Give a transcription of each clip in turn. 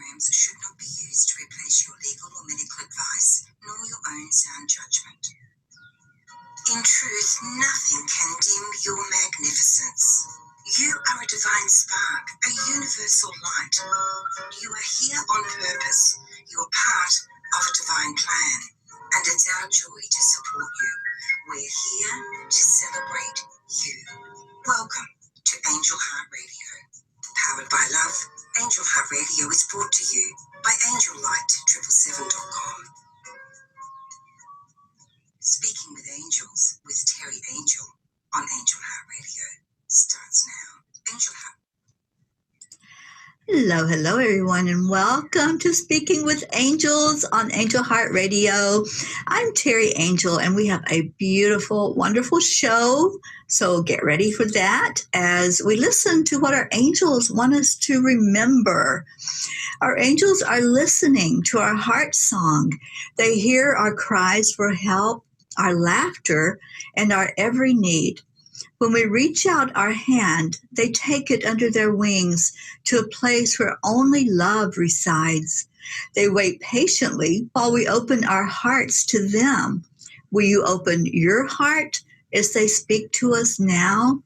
programs should not be used to replace your legal or medical advice, nor your own sound judgment. In truth, nothing can dim your magnificence. You are a divine spark, a universal light. You are here on purpose. You are part of a divine plan, and it's our joy to support you. We're here to celebrate you. Welcome to Angel Heart Radio. Powered by love, Angel Heart Radio is brought to you by AngelLight777.com. Speaking with Angels with Teri Angel on Angel Heart Radio starts now. Angel Heart. Hello, everyone, and welcome to Speaking with Angels on Angel Heart Radio. I'm Teri Angel, and we have a beautiful, wonderful show. So get ready for that as we listen to what our angels want us to remember. Our angels are listening to our heart song. They hear our cries for help, our laughter, and our every need. When we reach out our hand, they take it under their wings to a place where only love resides. They wait patiently while we open our hearts to them. Will you open your heart as they speak to us now?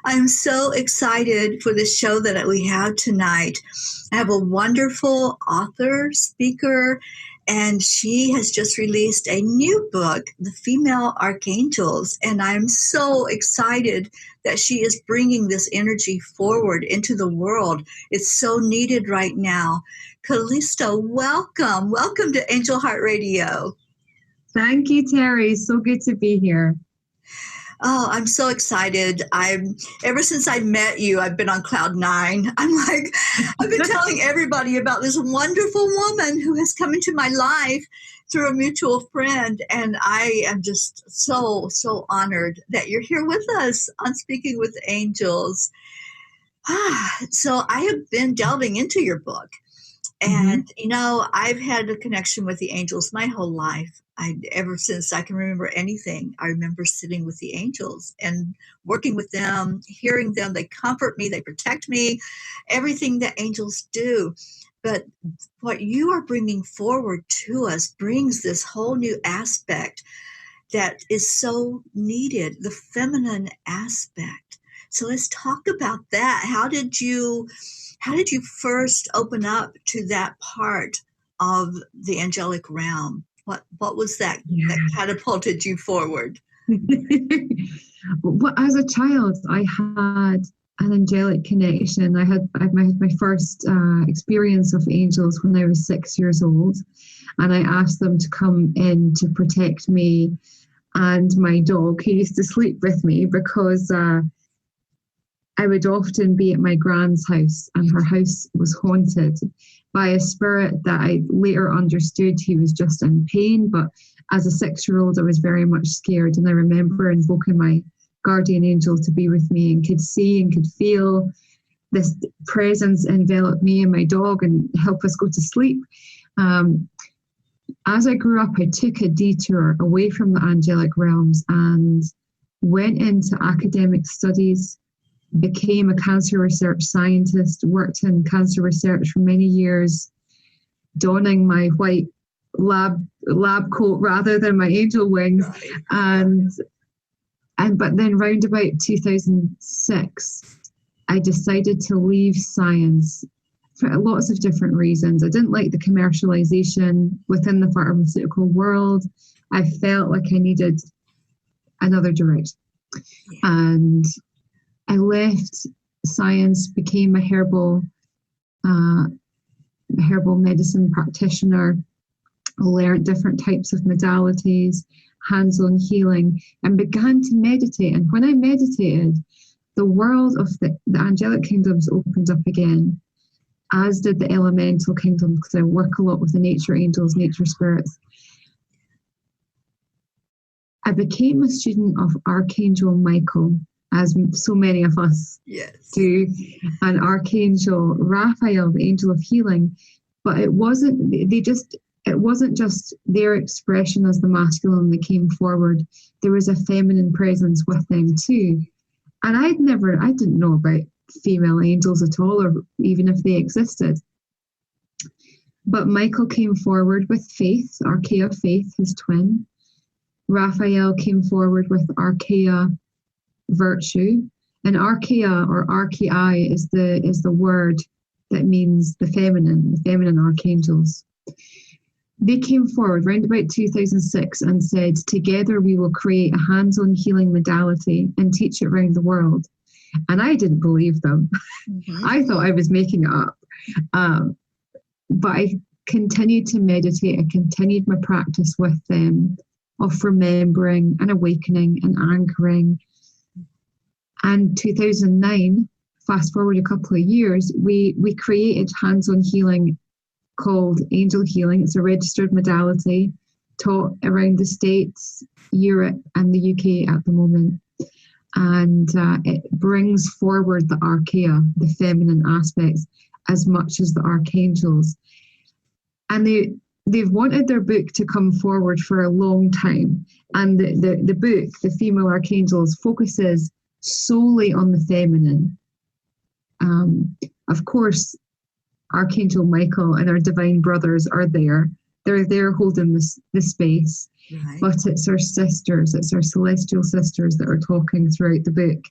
I'm so excited for the show that we have tonight. I have a wonderful author, speaker, and she has just released a new book, The Female Archangels, and I'm so excited that she is bringing this energy forward into the world. It's so needed right now. Calista, welcome. Welcome to Angel Heart Radio. Thank you, Teri. So good to be here. Oh, I'm so excited. Ever since I met you, I've been on cloud nine. I've been telling everybody about this wonderful woman who has come into my life through a mutual friend. And I am just so honored that you're here with us on Speaking with Angels. So I have been delving into your book. And, I've had a connection with the angels my whole life. Ever since I can remember anything, I remember sitting with the angels and working with them, hearing them. They comfort me, they protect me, everything that angels do. But what you are bringing forward to us brings this whole new aspect that is so needed, the feminine aspect. So let's talk about that. How did you first open up to that part of the angelic realm? What was that that catapulted you forward? Well, as a child, I had an angelic connection. I had my first experience of angels when I was 6 years old, and I asked them to come in to protect me and my dog, who used to sleep with me, because I would often be at my grand's house, and her house was haunted by a spirit that I later understood he was just in pain. But as a 6-year-old, I was very much scared. And I remember invoking my guardian angel to be with me, and could see and could feel this presence envelop me and my dog and help us go to sleep. As I grew up, I took a detour away from the angelic realms and went into academic studies, became a cancer research scientist, worked in cancer research for many years, donning my white lab coat rather than my angel wings. But then round about 2006, I decided to leave science for lots of different reasons. I didn't like the commercialization within the pharmaceutical world. I felt like I needed another direction. And I left science, became a herbal medicine practitioner, learned different types of modalities, hands-on healing, and began to meditate. And when I meditated, the world of the angelic kingdoms opened up again, as did the elemental kingdoms, because I work a lot with the nature angels, nature spirits. I became a student of Archangel Michael, as so many of us do, and Archangel Raphael, the angel of healing. But it wasn't just their expression as the masculine that came forward. There was a feminine presence with them too. And I didn't know about female angels at all, or even if they existed. But Michael came forward with faith, Archaea faith, his twin. Raphael came forward with Archaea virtue. And Archaea or Archaea is the word that means the feminine archangels. They came forward around about 2006 and said, together we will create a hands-on healing modality and teach it around the world. And I didn't believe them. Mm-hmm. I thought I was making it up. But I continued to meditate. I continued my practice with them of remembering and awakening and anchoring. And 2009, fast forward a couple of years, we created hands-on healing called Angel Healing. It's a registered modality taught around the States, Europe, and the UK at the moment. And it brings forward the Archaea, the feminine aspects, as much as the archangels. And they've wanted their book to come forward for a long time. And the book, The Female Archangels, focuses solely on the feminine. Of course, Archangel Michael and our divine brothers are there. They're there holding the space. Right. But it's our sisters, it's our celestial sisters that are talking throughout the book.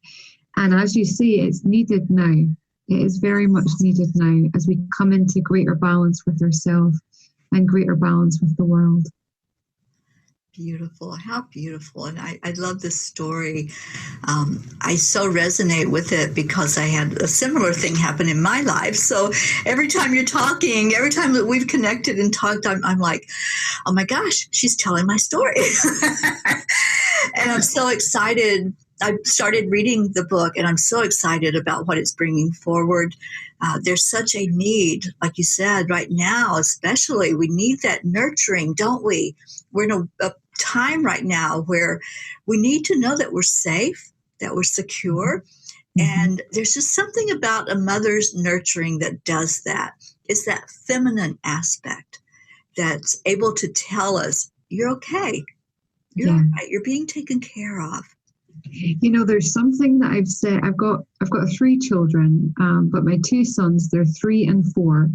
And as you say, it's needed now. It is very much needed now as we come into greater balance with ourselves and greater balance with the world. Beautiful. How beautiful. And I love this story. I so resonate with it because I had a similar thing happen in my life. So every time you're talking, every time that we've connected and talked, I'm like, oh my gosh, she's telling my story. And I'm so excited. I started reading the book and I'm so excited about what it's bringing forward. There's such a need, like you said, right now, especially, we need that nurturing, don't we? We're in a time right now where we need to know that we're safe, that we're secure. Mm-hmm. And there's just something about a mother's nurturing that does that. It's that feminine aspect that's able to tell us, you're okay. You're all right. You're being taken care of. You know, there's something that I've said. I've got 3 children, but my 2 sons, they're 3 and 4.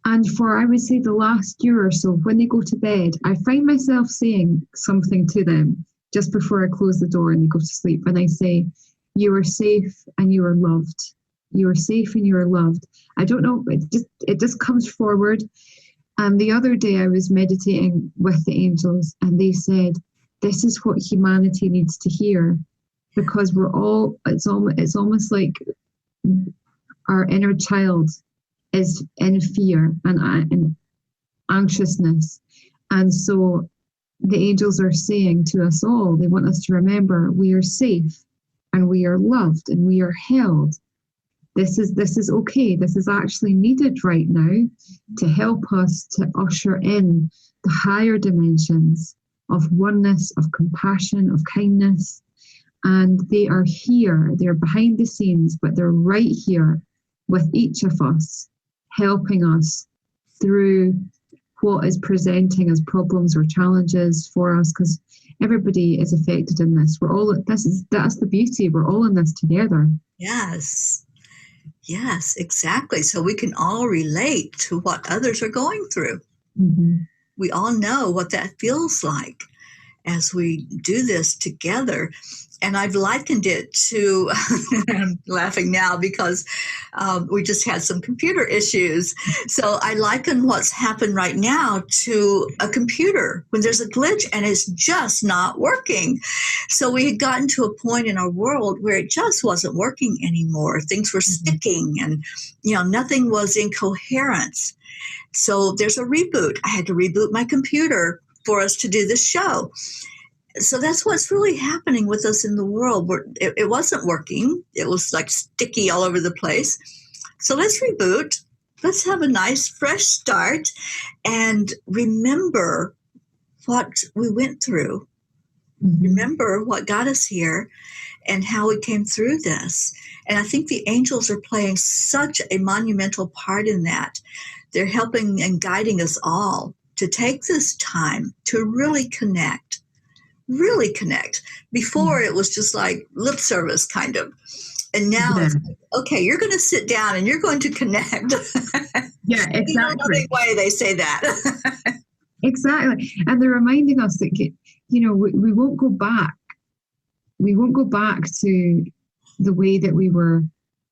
And for, I would say, the last year or so, when they go to bed, I find myself saying something to them just before I close the door and they go to sleep. And I say, you are safe and you are loved. You are safe and you are loved. I don't know, it just comes forward. And the other day I was meditating with the angels and they said, this is what humanity needs to hear, because we're all, it's almost like our inner child is in fear and anxiousness. And so the angels are saying to us all, they want us to remember we are safe and we are loved and we are held. This is okay. This is actually needed right now to help us to usher in the higher dimensions of oneness, of compassion, of kindness. And they are here. They're behind the scenes, but they're right here with each of us, helping us through what is presenting as problems or challenges for us, because everybody is affected in this. That's the beauty. We're all in this together. Yes, exactly. So we can all relate to what others are going through. Mm-hmm. We all know what that feels like as we do this together. And I've likened it to, I'm laughing now because we just had some computer issues. So I liken what's happened right now to a computer when there's a glitch and it's just not working. So we had gotten to a point in our world where it just wasn't working anymore. Things were sticking and, nothing was in coherence. So there's a reboot. I had to reboot my computer for us to do this show. So that's what's really happening with us in the world. It wasn't working. It was like sticky all over the place. So let's reboot. Let's have a nice fresh start and remember what we went through. Mm-hmm. Remember what got us here and how we came through this. And I think the angels are playing such a monumental part in that. They're helping and guiding us all to take this time to really connect. Before it was just like lip service kind of. And now Yeah. it's like, okay, you're going to sit down and you're going to connect. Yeah, exactly. In another way they say that. Exactly. And they're reminding us that, you know, we won't go back. We won't go back to the way that we were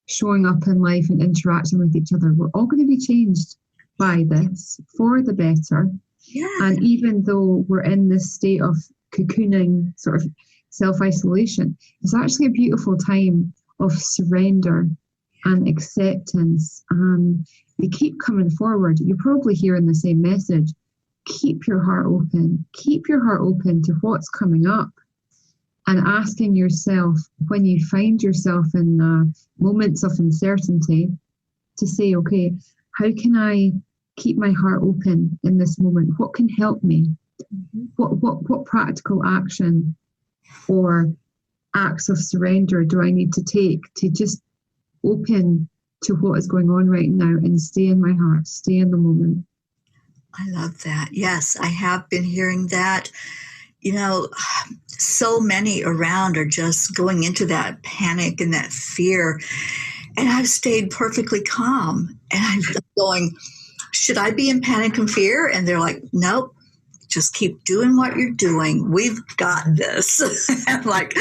showing up in life and interacting with each other. We're all going to be changed by this for the better. Yeah. And even though we're in this state of cocooning, sort of self-isolation, it's actually a beautiful time of surrender and acceptance. And they keep coming forward. You're probably hearing the same message. Keep your heart open. Keep your heart open to what's coming up. And asking yourself, when you find yourself in moments of uncertainty, to say, okay, how can I keep my heart open in this moment? What can help me? Mm-hmm. What practical action or acts of surrender do I need to take to just open to what is going on right now and stay in my heart, stay in the moment? I love that. Yes, I have been hearing that. You know, so many around are just going into that panic and that fear. And I've stayed perfectly calm. And I'm just going, should I be in panic and fear? And they're like, nope, just keep doing what you're doing. We've got this. I'm like,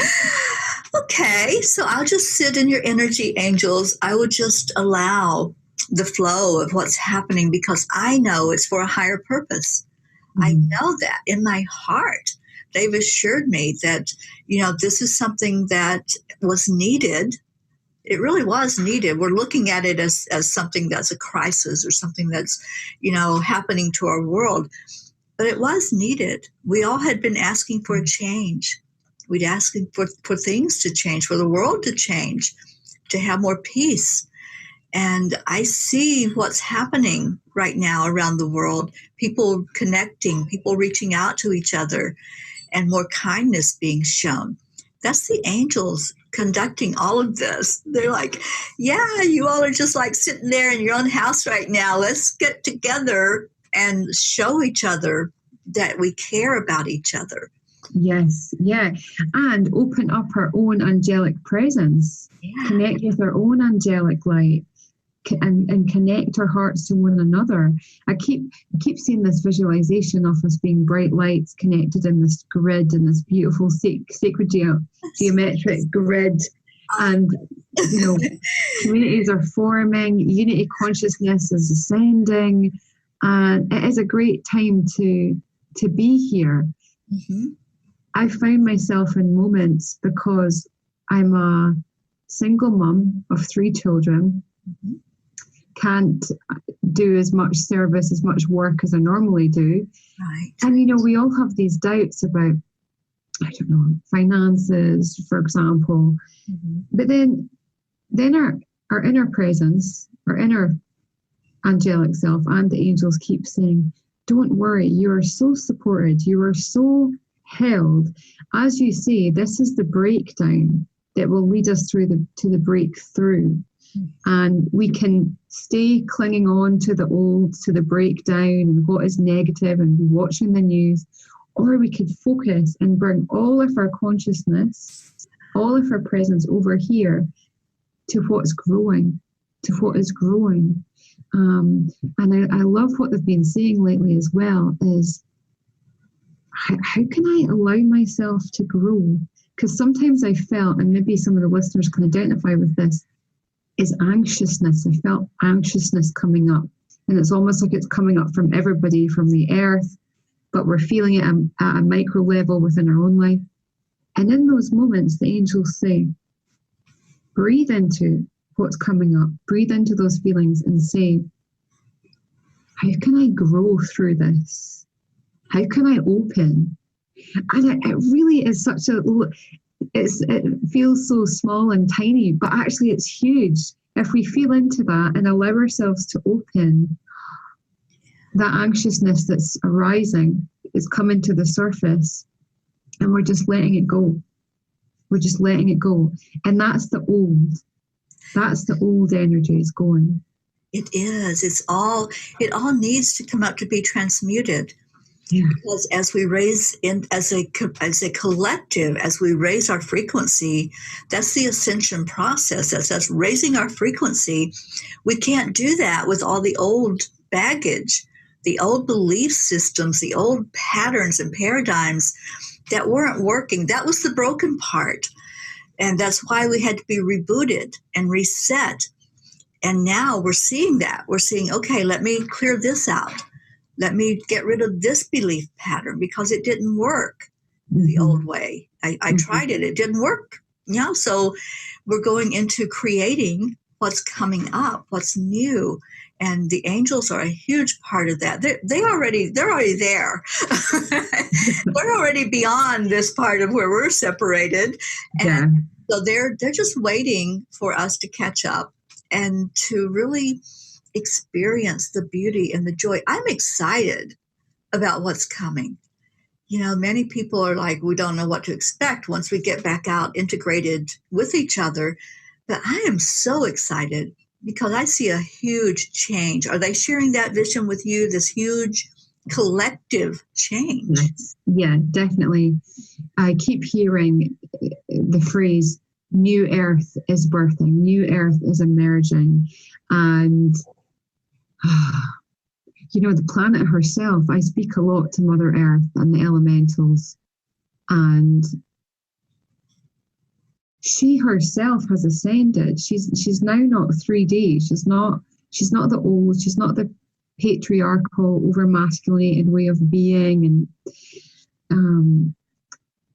okay, so I'll just sit in your energy, angels. I will just allow the flow of what's happening because I know it's for a higher purpose. Mm-hmm. I know that in my heart. They've assured me that, you know, this is something that was needed. It really was needed. We're looking at it as something that's a crisis or something that's, you know, happening to our world. But it was needed. We all had been asking for a change. We'd asking for things to change, for the world to change, to have more peace. And I see what's happening right now around the world. People connecting, people reaching out to each other, and more kindness being shown. That's the angels conducting all of this. They're like, yeah, you all are just like sitting there in your own house right now. Let's get together and show each other that we care about each other. Yes, yeah. And open up our own angelic presence. Yeah. Connect with our own angelic light. And connect our hearts to one another. I keep seeing this visualization of us being bright lights connected in this grid, in this beautiful sacred geometric grid. And, you know, communities are forming, unity consciousness is ascending, and it is a great time to be here. Mm-hmm. I found myself in moments because I'm a single mum of 3 children. Mm-hmm. Can't do as much service, as much work as I normally do. Right. And, you know, we all have these doubts about, I don't know, finances, for example. Mm-hmm. But then our inner presence, our inner angelic self and the angels keep saying, don't worry, you are so supported, you are so held. As you say, this is the breakdown that will lead us through to the breakthrough. And we can stay clinging on to the old, to the breakdown and what is negative and be watching the news, or we could focus and bring all of our consciousness, all of our presence over here to what's growing, to what is growing. And I love what they've been saying lately as well is, how can I allow myself to grow? Because sometimes I felt, and maybe some of the listeners can identify with this, is anxiousness. I felt anxiousness coming up. And it's almost like it's coming up from everybody, from the earth, but we're feeling it at a micro level within our own life. And in those moments, the angels say, breathe into what's coming up, breathe into those feelings and say, how can I grow through this? How can I open? And it really is such a... it feels so small and tiny, but actually it's huge. If we feel into that and allow ourselves to open, that anxiousness that's arising is coming to the surface and we're just letting it go. We're just letting it go. And that's the old energy is going. It is. It all needs to come out to be transmuted. Yeah. Because as we raise as a collective, as we raise our frequency, that's the ascension process. That's us raising our frequency. We can't do that with all the old baggage, the old belief systems, the old patterns and paradigms that weren't working. That was the broken part. And that's why we had to be rebooted and reset. And now we're seeing that. We're seeing, okay, let me clear this out. Let me get rid of this belief pattern because it didn't work the old way. I tried it. It didn't work. So we're going into creating what's coming up, what's new. And the angels are a huge part of that. They're already there. We're already beyond this part of where we're separated. And so they're just waiting for us to catch up and to really experience the beauty and the joy. I'm excited about what's coming. Many people are like, we don't know what to expect once we get back out integrated with each other. But I am so excited because I see a huge change. Are they sharing that vision with you, this huge collective change? Yes. Yeah, definitely. I keep hearing the phrase, new earth is birthing, new earth is emerging. And the planet herself, I speak a lot to Mother Earth and the elementals, and she herself has ascended. She's now not 3D. She's not the old, she's not the patriarchal, over masculinated way of being, and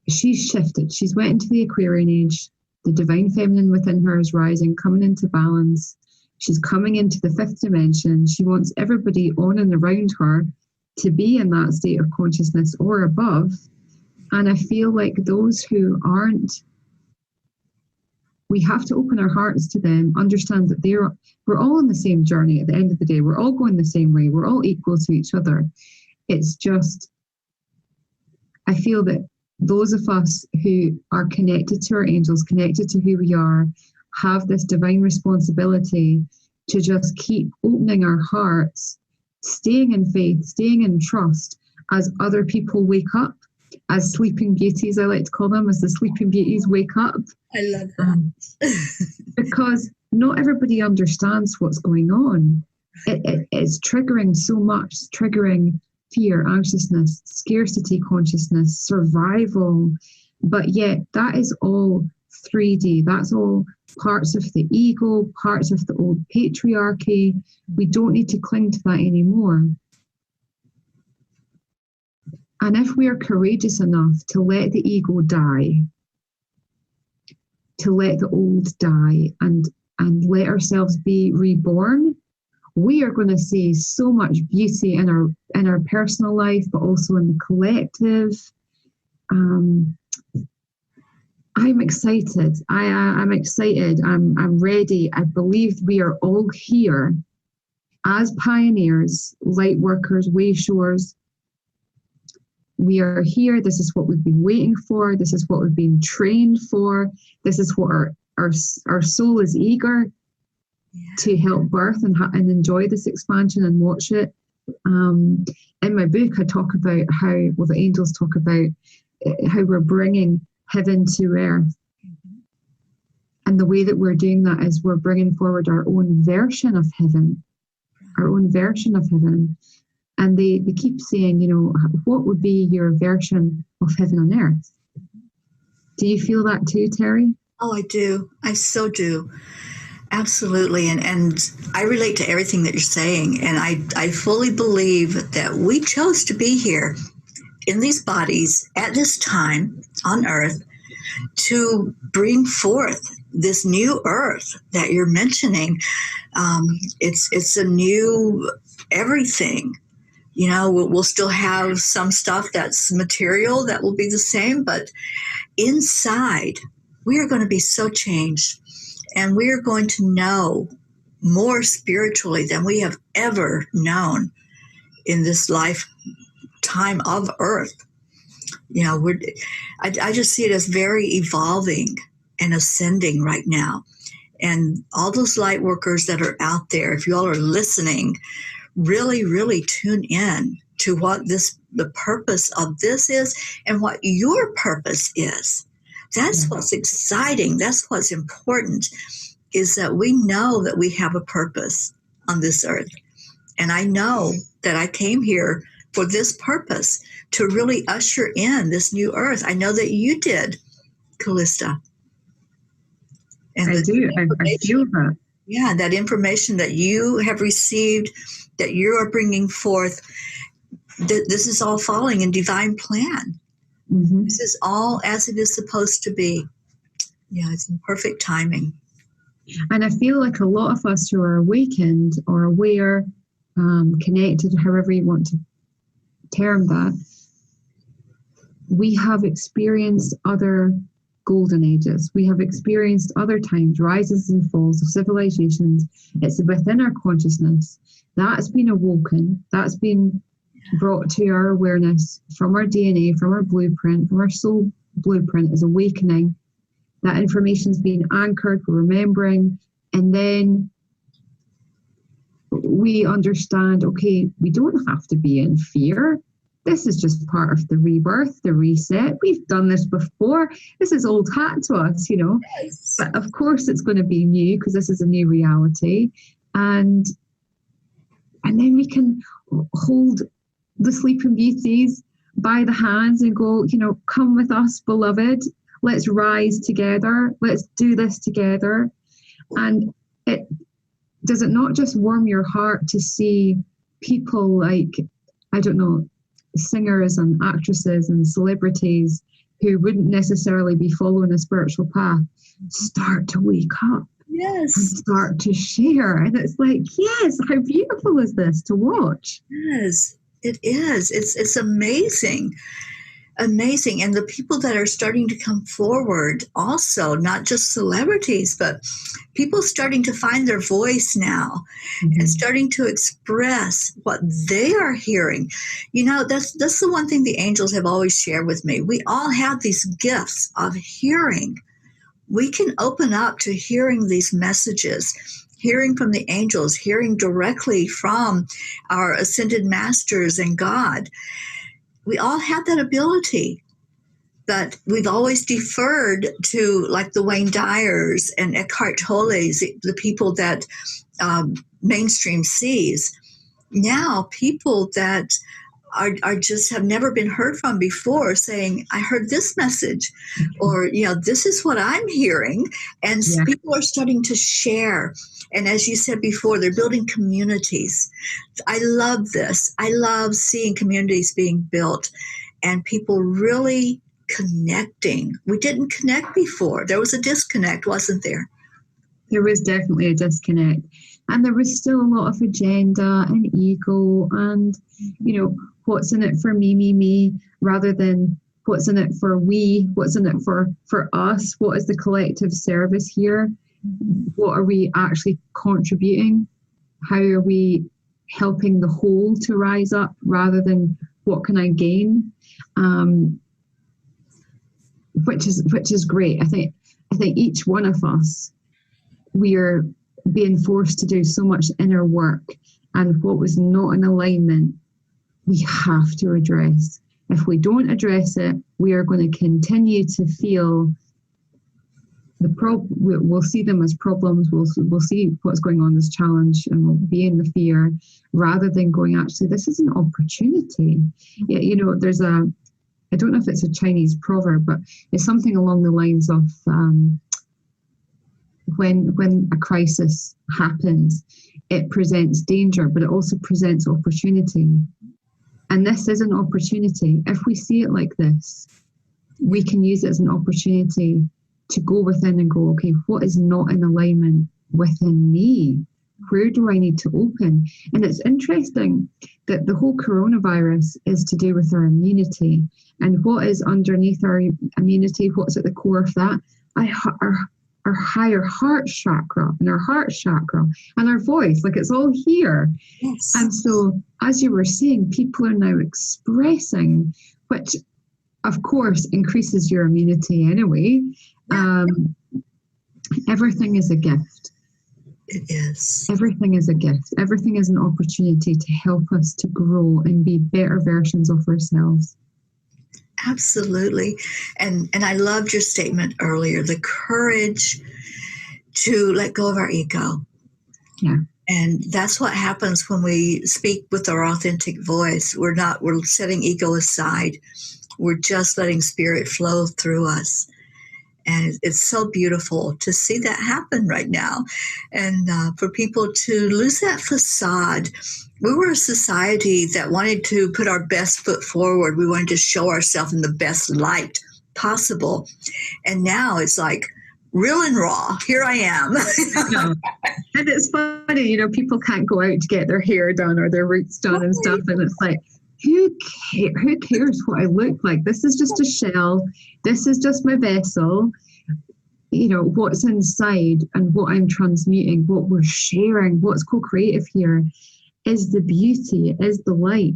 she's shifted. She's went into the Aquarian age. The divine feminine within her is rising, coming into balance. She's coming into the fifth dimension. She wants everybody on and around her to be in that state of consciousness or above. And I feel like those who aren't, we have to open our hearts to them, understand that we're all on the same journey at the end of the day. We're all going the same way. We're all equal to each other. It's just, I feel that those of us who are connected to our angels, connected to who we are, have this divine responsibility to just keep opening our hearts, staying in faith, staying in trust as other people wake up, as sleeping beauties, I like to call them, as the sleeping beauties wake up. I love that. Because not everybody understands what's going on. It's triggering so much, triggering fear, anxiousness, scarcity consciousness, survival. But yet that is all 3D. That's all parts of the ego, parts of the old patriarchy. We don't need to cling to that anymore. And if we are courageous enough to let the ego die, to let the old die and let ourselves be reborn, we are going to see so much beauty in our personal life, but also in the collective. I'm excited. I'm excited. I'm ready. I believe we are all here as pioneers, light workers, way showers. We are here. This is what we've been waiting for. This is what we've been trained for. This is what our soul is eager to help birth and enjoy this expansion and watch it. In my book, I talk about the angels talk about how we're bringing heaven to earth. And the way that we're doing that is we're bringing forward our own version of heaven, And they keep saying, what would be your version of heaven on earth? Do you feel that too, Teri? Oh, I do. I so do. Absolutely. And I relate to everything that you're saying. And I fully believe that we chose to be here in these bodies at this time on earth to bring forth this new earth that you're mentioning. It's a new everything. We'll still have some stuff that's material that will be the same, but inside we are going to be so changed, and we are going to know more spiritually than we have ever known in this lifetime of earth. I just see it as very evolving and ascending right now. And all those light workers that are out there, if you all are listening, really, really tune in to what the purpose of this is and what your purpose is. That's what's exciting. That's what's important, is that we know that we have a purpose on this earth. And I know that I came here for this purpose, to really usher in this new earth. I know that you did, Calista. And I do. I feel that. Yeah, that information that you have received, that you are bringing forth, this is all falling in divine plan. Mm-hmm. This is all as it is supposed to be. Yeah, it's in perfect timing. And I feel like a lot of us who are awakened or aware, connected, however you want to term that, we have experienced other golden ages. We have experienced other times, rises and falls of civilizations. It's within our consciousness. That's been awoken. That's been brought to our awareness from our DNA, from our blueprint, from our soul blueprint is awakening. That information's been anchored, we're remembering, and then we understand, okay, we don't have to be in fear. This is just part of the rebirth, the reset. We've done this before. This is old hat to us, you know. Yes. But of course it's going to be new because this is a new reality. And then we can hold the sleeping beauties by the hands and go, you know, come with us, beloved. Let's rise together. Let's do this together. And does it not just warm your heart to see people like, I don't know, singers and actresses and celebrities who wouldn't necessarily be following a spiritual path start to wake up? Yes. And start to share. And it's like, yes, how beautiful is this to watch? Yes, it is. It's amazing. Amazing. And the people that are starting to come forward also, not just celebrities, but people starting to find their voice now, mm-hmm. and starting to express what they are hearing. You know, that's the one thing the angels have always shared with me. We all have these gifts of hearing. We can open up to hearing these messages, hearing from the angels, hearing directly from our ascended masters and God. We all have that ability, but we've always deferred to, like, the Wayne Dyers and Eckhart Tolle's, the people that mainstream sees. Now, people that are just have never been heard from before saying, I heard this message, or, you know, this is what I'm hearing. And people are starting to share. And as you said before, they're building communities. I love this. I love seeing communities being built and people really connecting. We didn't connect before. There was a disconnect, wasn't there? There was definitely a disconnect. And there was still a lot of agenda and ego and, you know, what's in it for me, rather than what's in it for we, what's in it for us, what is the collective service here? What are we actually contributing? How are we helping the whole to rise up rather than what can I gain? Which is great. I think each one of us, we are being forced to do so much inner work, and what was not in alignment, we have to address. If we don't address it, we are going to continue to feel we'll see them as problems. We'll see what's going on as challenge, and we'll be in the fear rather than going, actually, this is an opportunity. Yeah, you know, there's I don't know if it's a Chinese proverb, but it's something along the lines of when a crisis happens, it presents danger, but it also presents opportunity. And this is an opportunity. If we see it like this, we can use it as an opportunity to go within and go, okay, what is not in alignment within me? Where do I need to open? And it's interesting that the whole coronavirus is to do with our immunity. And what is underneath our immunity, what's at the core of that? Our higher heart chakra and our heart chakra and our voice, like it's all here. Yes. And so, as you were saying, people are now expressing, which of course increases your immunity anyway. Everything is a gift. It is. Everything is a gift. Everything is an opportunity to help us to grow and be better versions of ourselves. Absolutely. And I loved your statement earlier, the courage to let go of our ego. Yeah. And that's what happens when we speak with our authentic voice. We're setting ego aside. We're just letting spirit flow through us. And it's so beautiful to see that happen right now. And for people to lose that facade. We were a society that wanted to put our best foot forward. We wanted to show ourselves in the best light possible. And now it's like, real and raw, here I am. No. And it's funny, people can't go out to get their hair done or their roots done and stuff. And it's like, who cares what I look like? This is just a shell. This is just my vessel. What's inside and what I'm transmuting, what we're sharing, what's co-creative here is the beauty, is the light.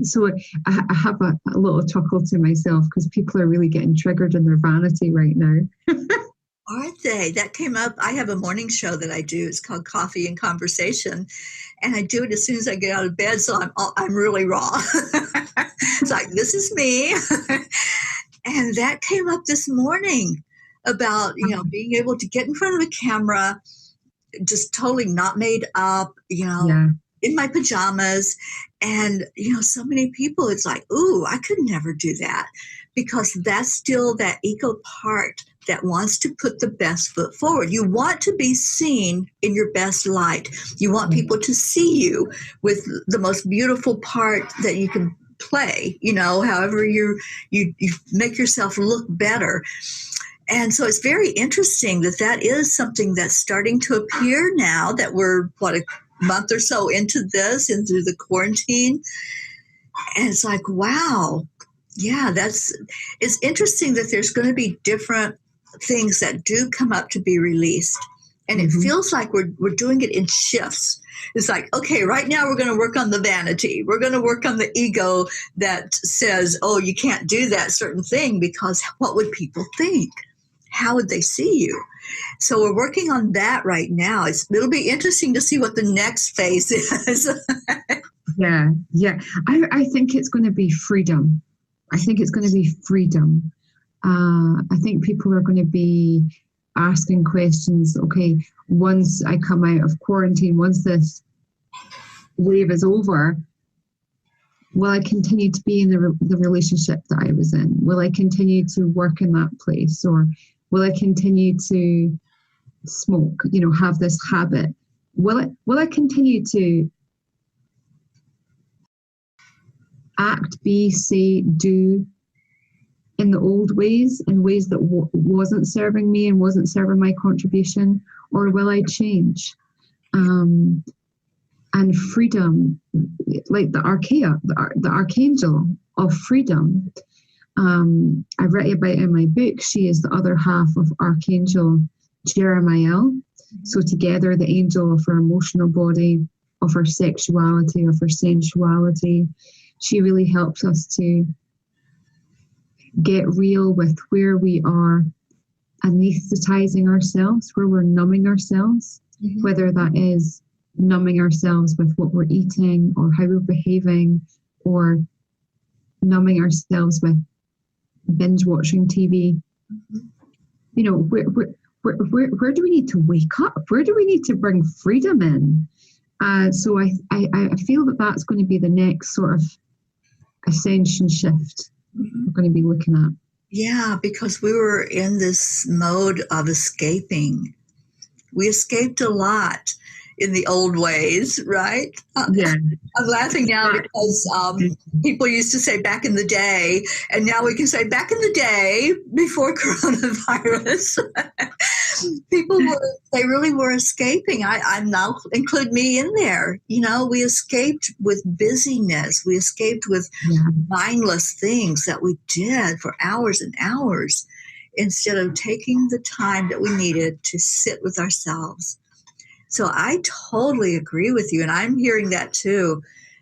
So I have a little chuckle to myself because people are really getting triggered in their vanity right now. Aren't they? That came up. I have a morning show that I do. It's called Coffee and Conversation. And I do it as soon as I get out of bed. So I'm really raw. It's like, this is me. And that came up this morning about, being able to get in front of a camera, just totally not made up, in my pajamas. And, so many people, it's like, ooh, I could never do that, because that's still that ego part that wants to put the best foot forward. You want to be seen in your best light. You want people to see you with the most beautiful part that you can play, however you make yourself look better. And so it's very interesting that is something that's starting to appear now that we're, a month or so into the quarantine. And it's like, wow, yeah, it's interesting that there's going to be different things that do come up to be released. And it feels like we're doing it in shifts. It's like, okay, right now we're going to work on the vanity. We're going to work on the ego that says, oh, you can't do that certain thing because what would people think? How would they see you? So we're working on that right now. It'll be interesting to see what the next phase is. Yeah. I think it's going to be freedom. I think people are going to be asking questions. Okay, once I come out of quarantine, once this wave is over, will I continue to be in the relationship that I was in? Will I continue to work in that place? Or will I continue to smoke, have this habit? Will I continue to act, be, say, do in the old ways, in ways that wasn't serving me and wasn't serving my contribution? Or will I change? And freedom, like the archangel of freedom, I write about in my book, she is the other half of Archangel Jeremiah. So together, the angel of our emotional body, of our sexuality, of our sensuality, she really helps us to get real with where we are anesthetizing ourselves, where we're numbing ourselves, whether that is numbing ourselves with what we're eating or how we're behaving, or numbing ourselves with binge watching TV. Where do we need to wake up? Where do we need to bring freedom in? So I feel that's going to be the next sort of ascension shift we're going to be looking at. Yeah, because we were in this mode of escaping. We escaped a lot in the old ways, right? Yeah. I'm laughing now because people used to say back in the day, and now we can say back in the day before coronavirus. They really were escaping. I'm now include me in there. We escaped with busyness. We escaped with mindless things that we did for hours and hours instead of taking the time that we needed to sit with ourselves. So I totally agree with you. And I'm hearing that too.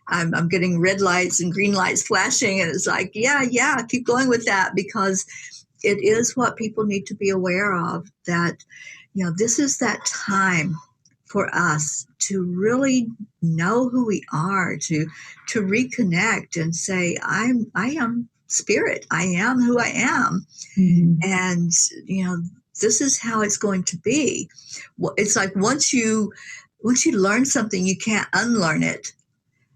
I'm getting red lights and green lights flashing. And it's like, yeah, keep going with that, because it is what people need to be aware of, that, this is that time for us to really know who we are, to reconnect and say, I am spirit. I am who I am. Mm-hmm. And, this is how it's going to be. It's like once you learn something, you can't unlearn it.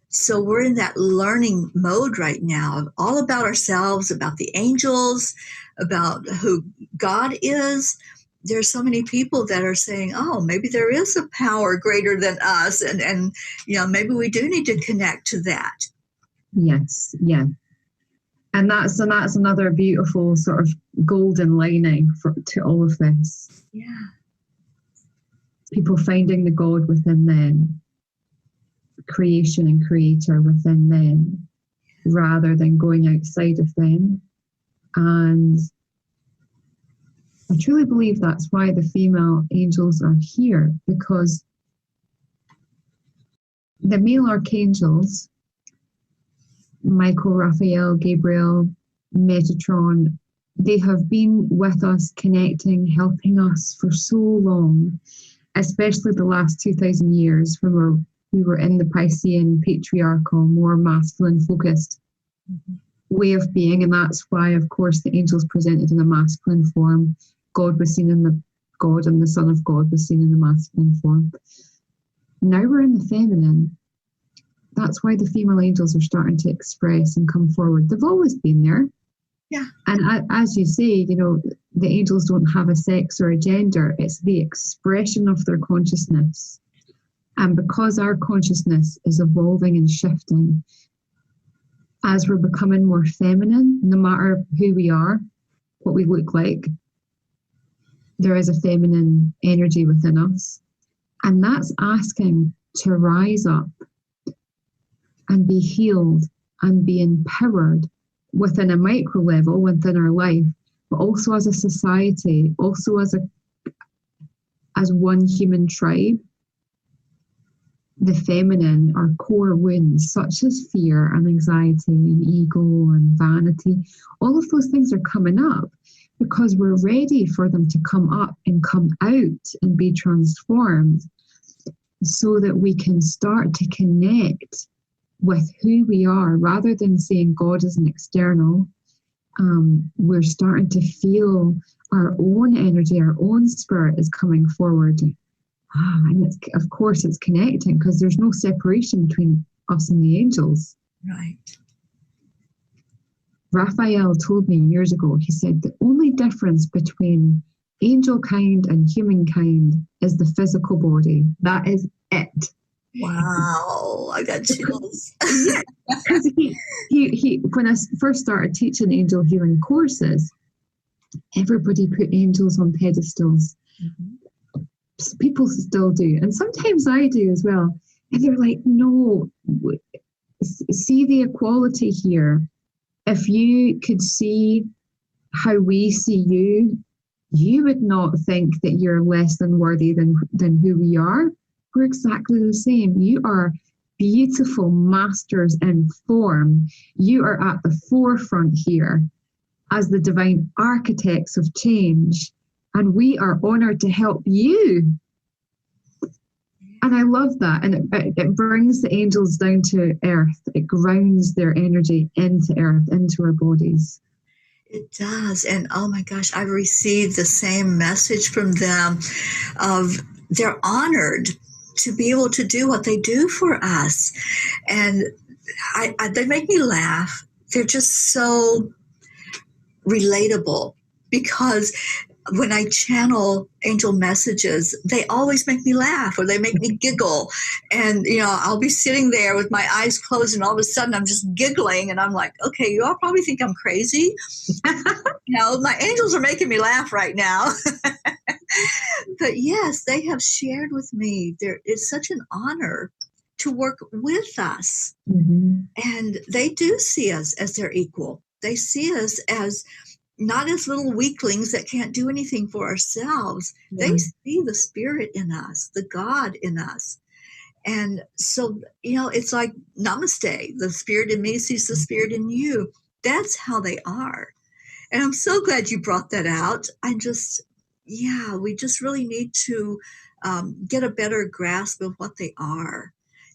So we're in that learning mode right now, all about ourselves, about the angels, about who God is. There's so many people that are saying, oh, maybe there is a power greater than us. And maybe we do need to connect to that. Yes. Yeah. And that's another beautiful sort of golden lining to all of this. Yeah. People finding the God within them, creation and creator within them, rather than going outside of them. And I truly believe that's why the female angels are here, because the male archangels, Michael, Raphael, Gabriel, Metatron, they have been with us, connecting, helping us for so long, especially the last 2,000 years when we were in the Piscean, patriarchal, more masculine focused way of being. And that's why, of course, the angels presented in a masculine form. God was seen in the God, and the Son of God was seen in the masculine form. Now we're in the feminine. That's why the female angels are starting to express and come forward. They've always been there. Yeah. And as you say, the angels don't have a sex or a gender. It's the expression of their consciousness. And because our consciousness is evolving and shifting, as we're becoming more feminine, no matter who we are, what we look like, there is a feminine energy within us. And that's asking to rise up and be healed and be empowered within a micro level within our life, but also as a society, also as one human tribe. The feminine, our core wounds, such as fear and anxiety and ego and vanity, all of those things are coming up because we're ready for them to come up and come out and be transformed, so that we can start to connect with who we are, rather than seeing God as an external. We're starting to feel our own energy, our own spirit is coming forward. And of course it's connecting, because there's no separation between us and the angels. Right. Raphael told me years ago, he said, the only difference between angel kind and humankind is the physical body. That is it. Wow, I got chills. Yeah, because he when I first started teaching angel healing courses, everybody put angels on pedestals. Mm-hmm. People still do, and sometimes I do as well. And they're like, no, see the equality here. If you could see how we see you, you would not think that you're less than worthy than who we are. We're exactly the same. You are beautiful masters in form. You are at the forefront here as the divine architects of change. And we are honored to help you. And I love that. And it brings the angels down to earth. It grounds their energy into earth, into our bodies. It does. And oh my gosh, I've received the same message from them of they're honored to be able to do what they do for us. And they make me laugh. They're just so relatable, because when I channel angel messages, they always make me laugh, or they make me giggle. And, I'll be sitting there with my eyes closed, and all of a sudden I'm just giggling, and I'm like, okay, you all probably think I'm crazy. My angels are making me laugh right now. But yes, they have shared with me. It's such an honor to work with us. Mm-hmm. And they do see us as their equal. They see us as not as little weaklings that can't do anything for ourselves. Yeah. They see the spirit in us, the God in us. And so, it's like namaste. The spirit in me sees the spirit in you. That's how they are. And I'm so glad you brought that out. We just really need to get a better grasp of what they are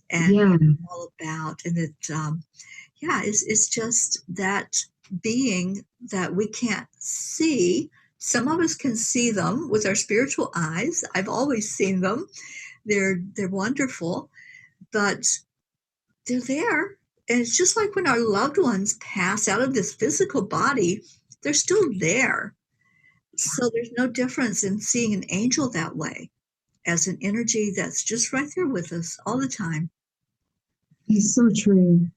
and Yeah. what it's all about. And it's just that being that we can't see. Some of us can see them with our spiritual eyes. I've always seen them. They're wonderful, but they're there. And it's just like when our loved ones pass out of this physical body, they're still there. So there's no difference in seeing an angel that way, as an energy that's just right there with us all the time. It's so true.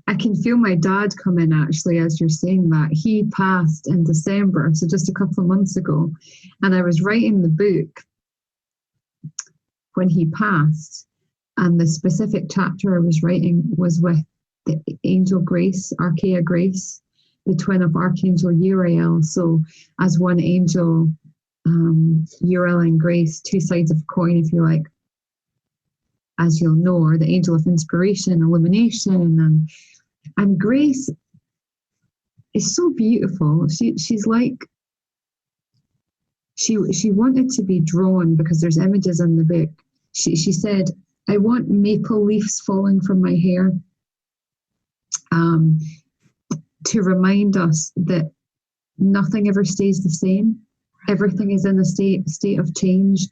I can feel my dad come in actually as you're saying that. He passed in December, so just a couple of months ago. And I was writing the book when he passed. And the specific chapter I was writing was with the angel Grace, Archaea Grace, the twin of Archangel Uriel. So as one angel, Uriel and Grace, two sides of a coin, if you like, as you'll know, are the angel of inspiration, illumination, and Grace is so beautiful. She's like, she wanted to be drawn because there's images in the book. She said, I want maple leaves falling from my hair to remind us that nothing ever stays the same. Everything is in a state of change.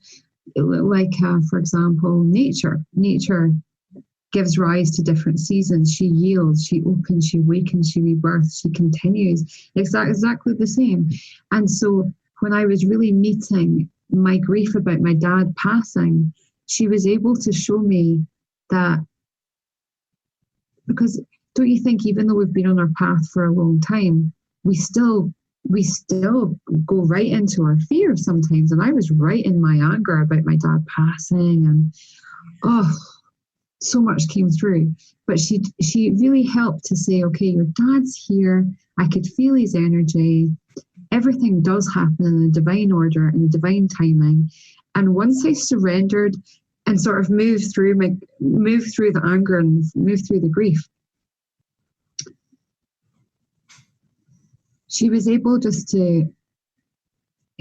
Like, for example, nature. Nature gives rise to different seasons. She yields, she opens, she awakens, she rebirths, she continues. Exactly the same. And so when I was really meeting my grief about my dad passing, she was able to show me that, because don't you think even though we've been on our path for a long time, we still go right into our fear sometimes. And I was right in my anger about my dad passing, and so much came through. But she really helped to say, okay, your dad's here. I could feel his energy. Everything does happen in a divine order, in a divine timing. And once I surrendered and sort of moved through the anger and moved through the grief, she was able just to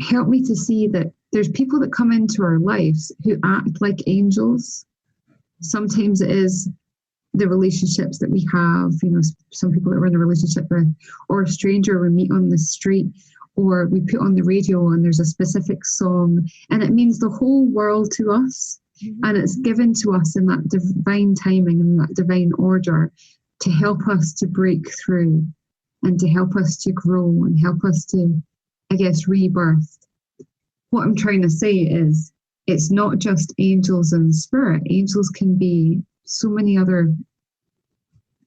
help me to see that there's people that come into our lives who act like angels. Sometimes it is the relationships that we have, some people that we're in a relationship with, or a stranger we meet on the street, or we put on the radio and there's a specific song and it means the whole world to us. And it's given to us in that divine timing and that divine order to help us to break through and to help us to grow and help us to, I guess, rebirth. What I'm trying to say is, it's not just angels and spirit. Angels can be so many other,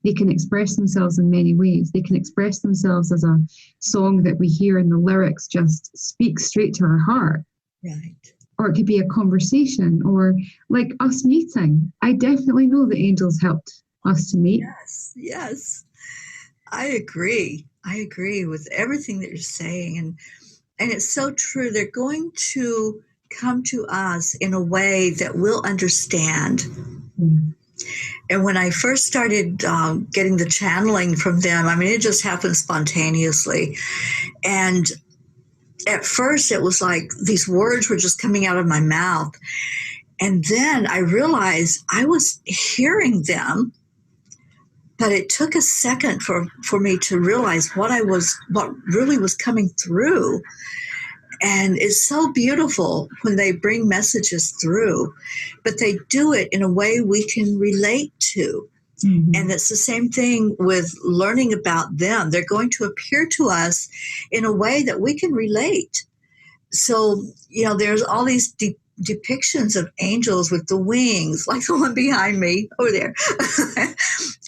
they can express themselves in many ways. They can express themselves as a song that we hear and the lyrics just speak straight to our heart. Right. Or it could be a conversation, or like us meeting. I definitely know the angels helped us to meet. Yes. I agree with everything that you're saying. And it's so true. They're going to come to us in a way that we'll understand. Mm. And when I first started getting the channeling from them, it just happened spontaneously. And at first it was like these words were just coming out of my mouth. And then I realized I was hearing them, but it took a second for me to realize what really was coming through. And it's so beautiful when they bring messages through, but they do it in a way we can relate to. Mm-hmm. And it's the same thing with learning about them. They're going to appear to us in a way that we can relate. So, there's all these depictions of angels with the wings, like the one behind me over there,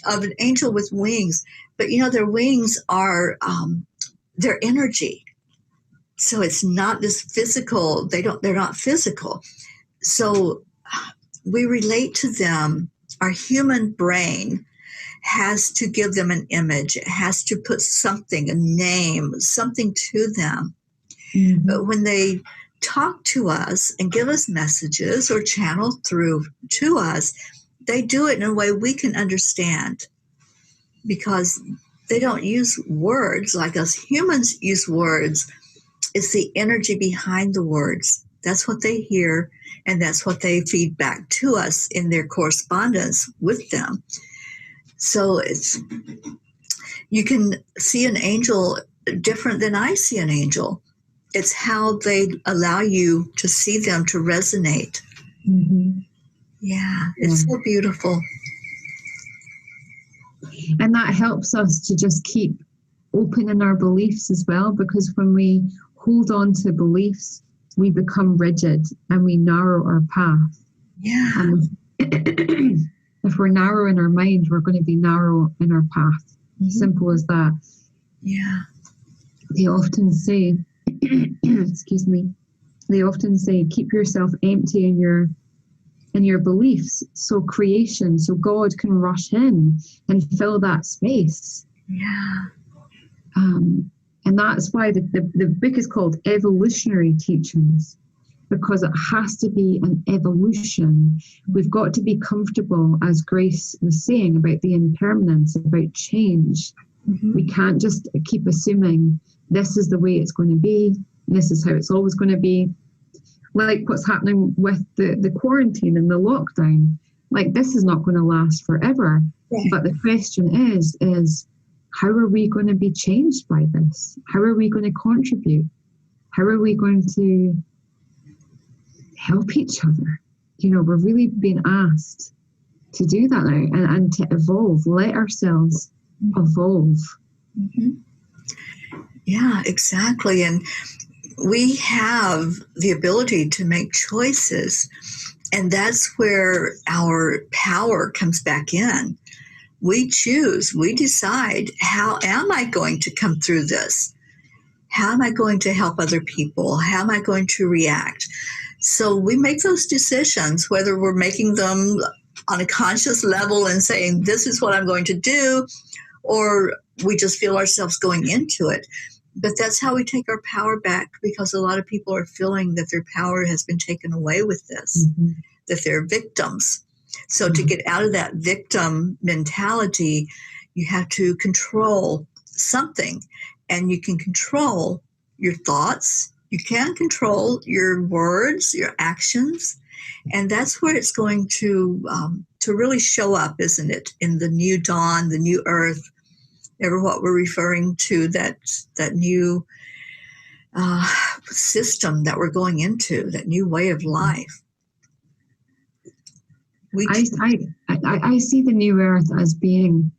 of an angel with wings. But, their wings are their energy. So it's not this physical, they're not physical. So we relate to them. Our human brain has to give them an image. It has to put something, a name, something to them. Mm-hmm. But when they talk to us and give us messages or channel through to us, they do it in a way we can understand, because they don't use words like us humans use words. It's the energy behind the words. That's what they hear, and that's what they feed back to us in their correspondence with them. So you can see an angel different than I see an angel. It's how they allow you to see them to resonate. Mm-hmm. Yeah, it's so beautiful. And that helps us to just keep open in our beliefs as well, because when we hold on to beliefs, we become rigid and we narrow our path. Yeah. And if we're narrow in our mind, we're going to be narrow in our path. Mm-hmm. Simple as that. Yeah. They often say, excuse me, they often say, keep yourself empty in your beliefs, so creation, so God can rush in and fill that space. Yeah. And that's why the book is called Evolutionary Teachings, because it has to be an evolution. We've got to be comfortable, as Grace was saying, about the impermanence, about change. Mm-hmm. We can't just keep assuming this is the way it's going to be, this is how it's always going to be. Like what's happening with the quarantine and the lockdown. Like, this is not going to last forever. Yeah. But the question is how are we going to be changed by this? How are we going to contribute? How are we going to help each other? You know, we're really being asked to do that now and to evolve, let ourselves evolve. Mm-hmm. Yeah, exactly. And we have the ability to make choices, and that's where our power comes back in. We choose, we decide, how am I going to come through this? How am I going to help other people? How am I going to react? So we make those decisions, whether we're making them on a conscious level and saying, this is what I'm going to do, or we just feel ourselves going into it. But that's how we take our power back, because a lot of people are feeling that their power has been taken away with this, mm-hmm. that they're victims. So to get out of that victim mentality, you have to control something. And you can control your thoughts. You can control your words, your actions. And that's where it's going to really show up, isn't it? In the new dawn, the new earth, ever what we're referring to, that new system that we're going into, that new way of life. I see the new earth as being,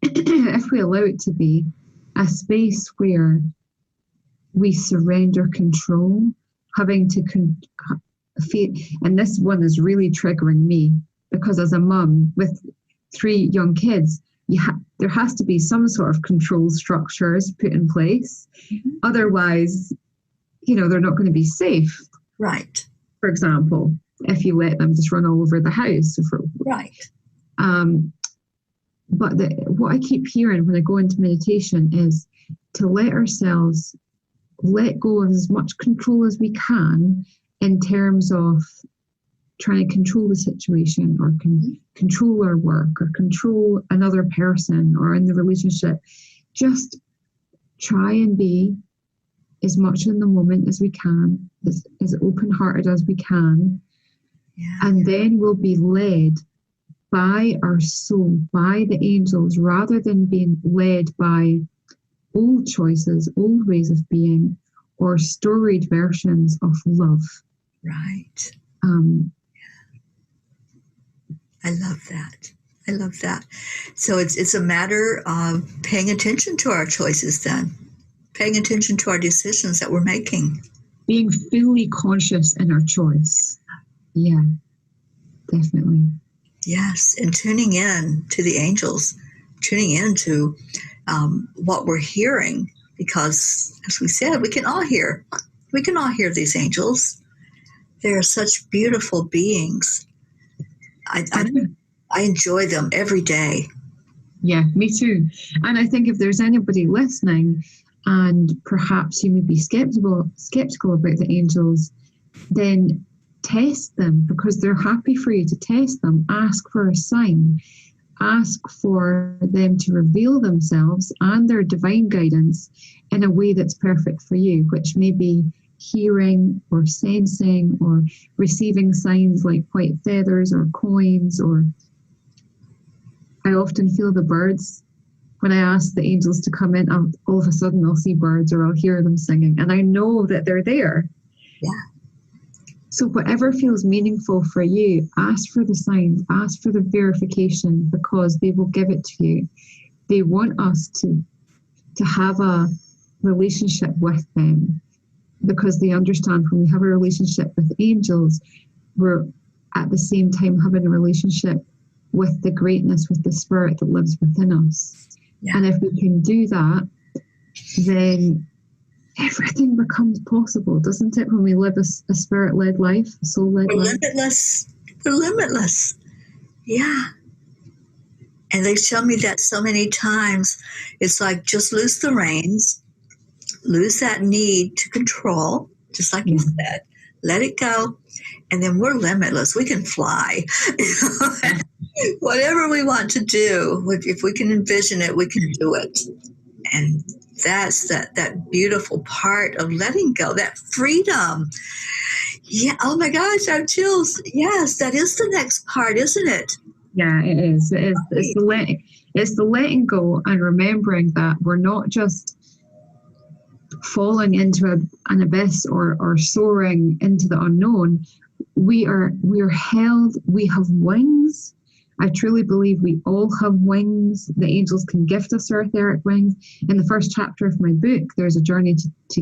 if we allow it to be, a space where we surrender control, having to feel, and this one is really triggering me, because as a mum with 3 young kids, there has to be some sort of control structures put in place. Mm-hmm. Otherwise, you know, they're not going to be safe. Right. For example, if you let them just run all over the house. Right. But what I keep hearing when I go into meditation is to let ourselves let go of as much control as we can in terms of trying to control the situation, or control our work, or control another person, or in the relationship. Just try and be as much in the moment as we can, as open-hearted as we can. Yeah. And then we'll be led by our soul, by the angels, rather than being led by old choices, old ways of being, or storied versions of love. Right. I love that. I love that. So it's a matter of paying attention to our choices then, paying attention to our decisions that we're making. Being fully conscious in our choice. Yeah, definitely. Yes, and tuning in to the angels, tuning in to what we're hearing, because, as we said, we can all hear these angels. They are such beautiful beings. I enjoy them every day. Yeah, me too. And I think if there's anybody listening and perhaps you may be skeptical about the angels, then test them, because they're happy for you to test them. Ask for a sign. ask for them to reveal themselves and their divine guidance in a way that's perfect for you, which may be hearing or sensing or receiving signs like white feathers or coins. Or I often feel the birds. When I ask the angels to come in, all of a sudden I'll see birds or I'll hear them singing, and I know that they're there. Yeah. So whatever feels meaningful for you, ask for the signs, ask for the verification, because they will give it to you. They want us to have a relationship with them, because they understand when we have a relationship with angels, we're at the same time having a relationship with the greatness, with the spirit that lives within us. Yeah. And if we can do that, then everything becomes possible, doesn't it? When we live a spirit-led life, a soul-led life. Limitless. We're limitless. Yeah. And they've shown me that so many times. It's like, just lose the reins, lose that need to control, just like you said, let it go, and then we're limitless. We can fly. Whatever we want to do, if we can envision it, we can do it. And that's that beautiful part of letting go, that freedom. Yeah. Oh my gosh, I have chills. Yes, that is the next part, isn't it? Yeah, it is. It is. It's the letting go and remembering that we're not just falling into an abyss or soaring into the unknown. We are held. We have wings. I truly believe we all have wings. The angels can gift us our etheric wings. In the first chapter of my book, there's a journey to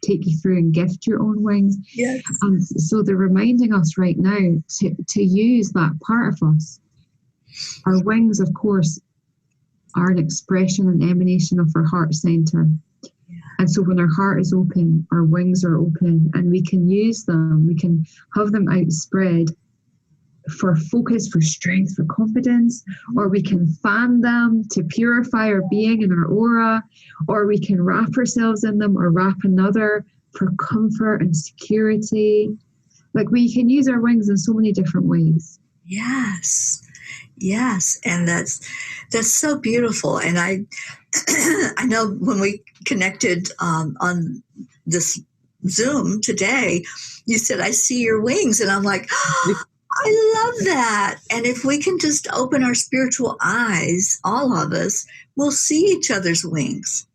take you through and gift your own wings. Yes. And so they're reminding us right now to use that part of us. Our wings, of course, are an expression and emanation of our heart center. Yeah. And so when our heart is open, our wings are open, and we can use them. We can have them outspread for focus, for strength, for confidence, or we can fan them to purify our being and our aura, or we can wrap ourselves in them or wrap another for comfort and security. Like, we can use our wings in so many different ways. Yes. Yes. And that's so beautiful. And I know when we connected on this Zoom today, you said, I see your wings. And I'm like, oh, I love that. And if we can just open our spiritual eyes, all of us, we'll see each other's wings.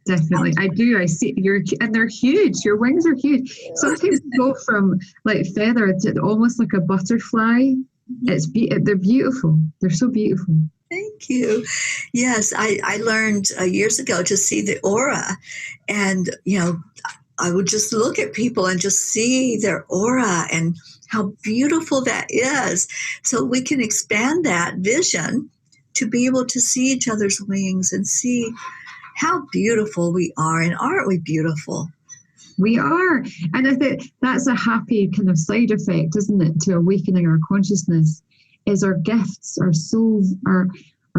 Definitely. I do. I see and they're huge. Your wings are huge. Sometimes you go from like feather to almost like a butterfly. They're beautiful. They're so beautiful. Thank you. Yes, I learned years ago to see the aura, and I would just look at people and just see their aura and how beautiful that is. So we can expand that vision to be able to see each other's wings and see how beautiful we are. And aren't we beautiful? We are. And I think that's a happy kind of side effect, isn't it, to awakening our consciousness, is our gifts, our souls, our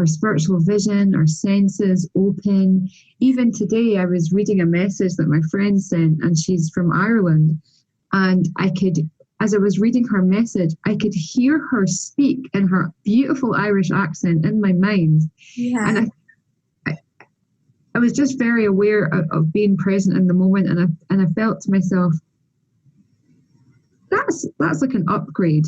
spiritual vision, our senses open. Even today, I was reading a message that my friend sent, and she's from Ireland. And as I was reading her message, I could hear her speak in her beautiful Irish accent in my mind. Yeah. And I was just very aware of being present in the moment, and I felt to myself, that's like an upgrade.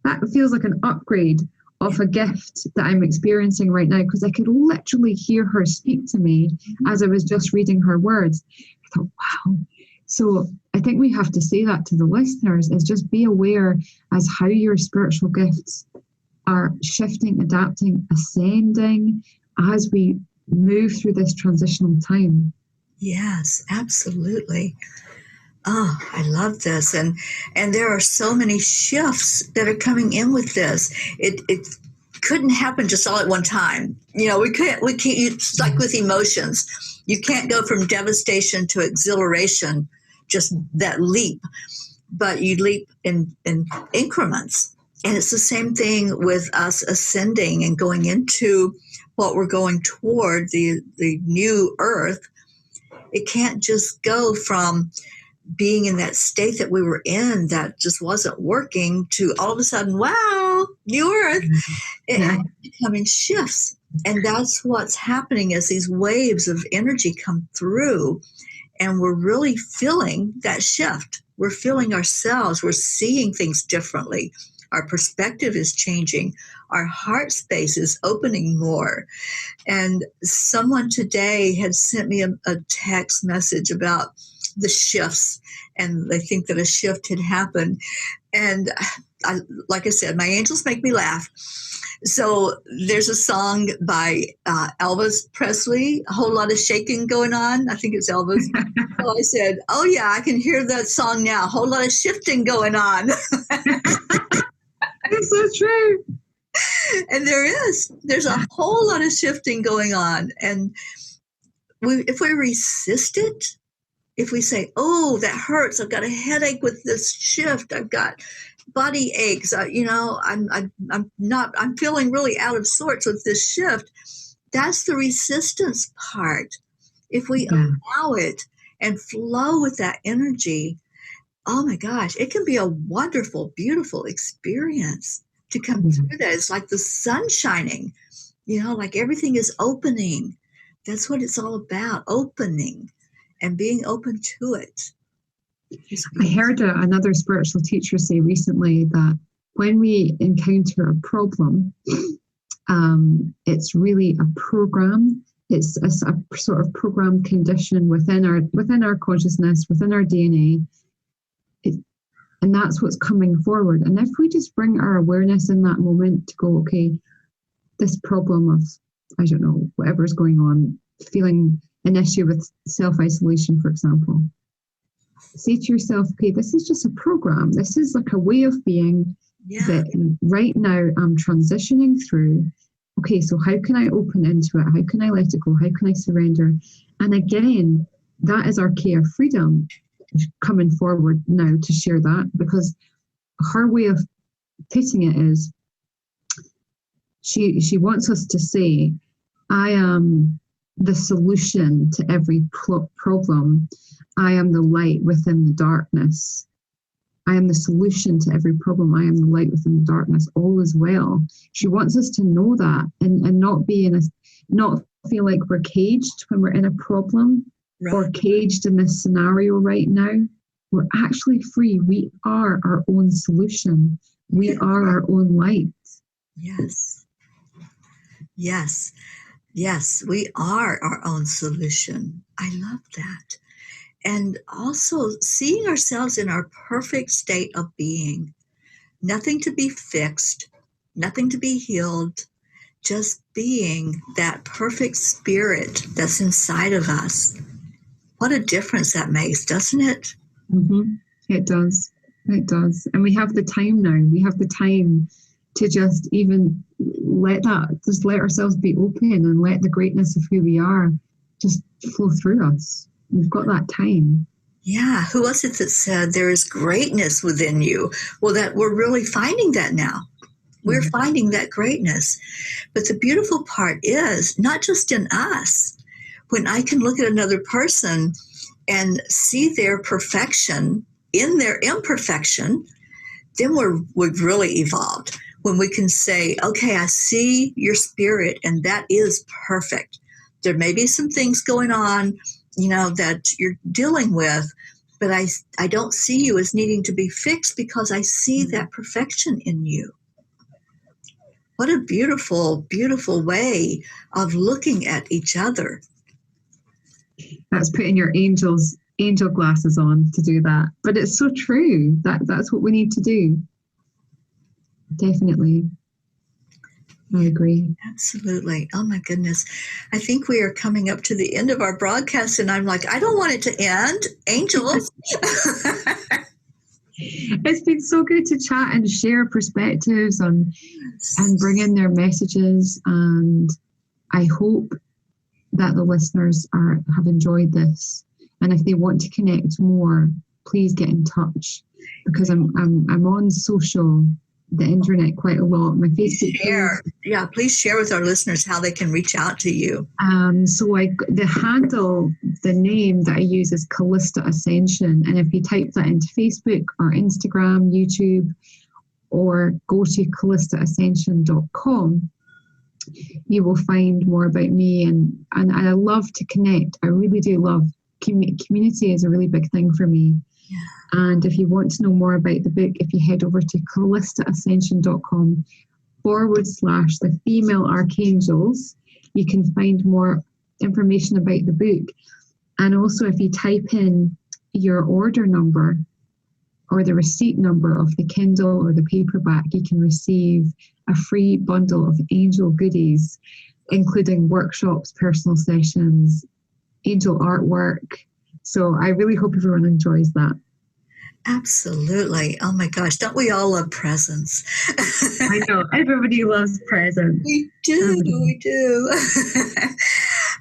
That feels like an upgrade of a gift that I'm experiencing right now, because I could literally hear her speak to me as I was just reading her words. I thought, wow. So I think we have to say that to the listeners, is just be aware as how your spiritual gifts are shifting, adapting, ascending as we move through this transitional time. Yes, absolutely. Oh, I love this. And there are so many shifts that are coming in with this. It couldn't happen just all at one time. We can't, it's like with emotions. You can't go from devastation to exhilaration, just that leap, but you leap in increments. And it's the same thing with us ascending and going into what we're going toward, the new earth. It can't just go from being in that state that we were in that just wasn't working to all of a sudden, wow, new earth, it becoming shifts. And that's what's happening as these waves of energy come through, and we're really feeling that shift. We're feeling ourselves. We're seeing things differently. Our perspective is changing. Our heart space is opening more. And someone today had sent me a text message about the shifts, and they think that a shift had happened. And like I said, my angels make me laugh. So there's a song by Elvis Presley, A Whole Lot of Shaking Going On. I think it's Elvis. So I said, oh yeah, I can hear that song now. A whole lot of shifting going on. It's so true. And there's a whole lot of shifting going on. And if we resist it, if we say, oh, that hurts, I've got a headache with this shift, I've got body aches, I'm feeling really out of sorts with this shift. That's the resistance part. If we allow it and flow with that energy, oh my gosh, it can be a wonderful, beautiful experience to come through that. It's like the sun shining, like everything is opening. That's what it's all about, opening and being open to it. I heard another spiritual teacher say recently that when we encounter a problem, it's really a program. It's a sort of programmed condition within our consciousness, within our DNA, and that's what's coming forward. And if we just bring our awareness in that moment to go, okay, this problem of, I don't know, whatever's going on, feeling an issue with self-isolation, for example, say to yourself, okay, this is just a program. This is like a way of being that right now I'm transitioning through. Okay, so how can I open into it? How can I let it go? How can I surrender? And again, that is our key of freedom coming forward now to share that, because her way of putting it is she wants us to say, I am the solution to every problem. I am the light within the darkness. I am the solution to every problem. I am the light within the darkness. All is well. She wants us to know that and not be not feel like we're caged when we're in a problem, right, or caged in this scenario right now. We're actually free. We are our own solution. We are our own light. Yes. Yes. Yes, we are our own solution. I love that. And also seeing ourselves in our perfect state of being. Nothing to be fixed, nothing to be healed, just being that perfect spirit that's inside of us. What a difference that makes, doesn't it? Mm-hmm. It does. It does. And we have the time now. We have the time to just even let ourselves be open and let the greatness of who we are just flow through us. We've got that time. Yeah. Who was it that said there is greatness within you? Well, that we're really finding that now. We're finding that greatness. But the beautiful part is not just in us. When I can look at another person and see their perfection in their imperfection, then we've really evolved. When we can say, okay, I see your spirit and that is perfect. There may be some things going on, that you're dealing with, but I don't see you as needing to be fixed because I see that perfection in you. What a beautiful, beautiful way of looking at each other. That's putting your angel glasses on to do that. But it's so true. That's what we need to do. Definitely. I agree. Absolutely. Oh my goodness. I think we are coming up to the end of our broadcast and I'm like, I don't want it to end. Angels. It's been so good to chat and share perspectives and bring in their messages. And I hope that the listeners have enjoyed this. And if they want to connect more, please get in touch, because I'm on social the internet quite a lot. My Facebook page. Please share with our listeners how they can reach out to you. So the handle, the name that I use is Calista Ascension. And if you type that into Facebook or Instagram, YouTube, or go to calistaascension.com, you will find more about me. And I love to connect. I really do love community is a really big thing for me. Yeah. And if you want to know more about the book, if you head over to calistaascension.com/the Female Archangels, you can find more information about the book. And also, if you type in your order number or the receipt number of the Kindle or the paperback, you can receive a free bundle of angel goodies, including workshops, personal sessions, angel artwork. So I really hope everyone enjoys that. Absolutely. Oh my gosh, don't we all love presents? I know, everybody loves presents. We do, we do.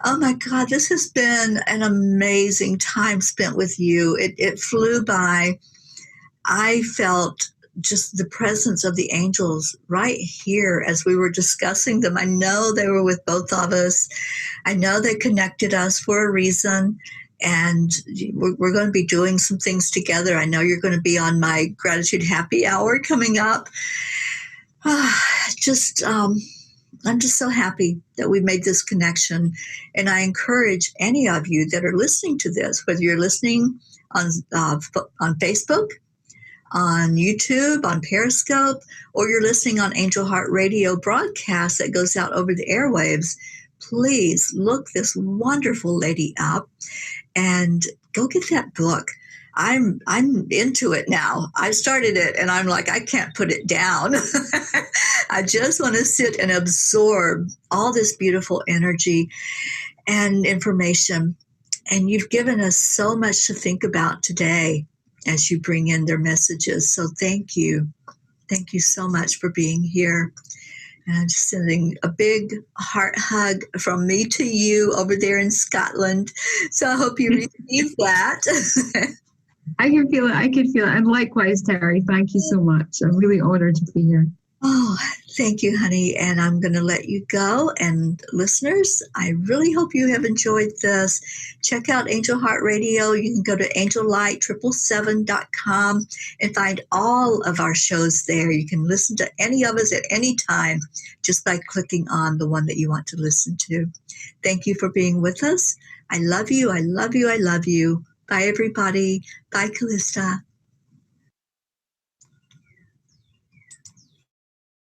Oh my God, this has been an amazing time spent with you. It flew by. I felt just the presence of the angels right here as we were discussing them. I know they were with both of us. I know they connected us for a reason. And we're going to be doing some things together. I know you're going to be on my Gratitude Happy Hour coming up. I'm just so happy that we made this connection. And I encourage any of you that are listening to this, whether you're listening on Facebook, on YouTube, on Periscope, or you're listening on Angel Heart Radio broadcast that goes out over the airwaves, please look this wonderful lady up and go get that book. I'm into it now. I started it and I'm like, I can't put it down. I just want to sit and absorb all this beautiful energy and information. And you've given us so much to think about today as you bring in their messages. So thank you. Thank you so much for being here. And I'm just sending a big heart hug from me to you over there in Scotland. So I hope you receive that. I can feel it. And likewise, Teri, thank you so much. I'm really honored to be here. Oh, thank you, honey. And I'm going to let you go. And listeners, I really hope you have enjoyed this. Check out Angel Heart Radio. You can go to angellight777.com and find all of our shows there. You can listen to any of us at any time just by clicking on the one that you want to listen to. Thank you for being with us. I love you. I love you. I love you. Bye, everybody. Bye, Calista.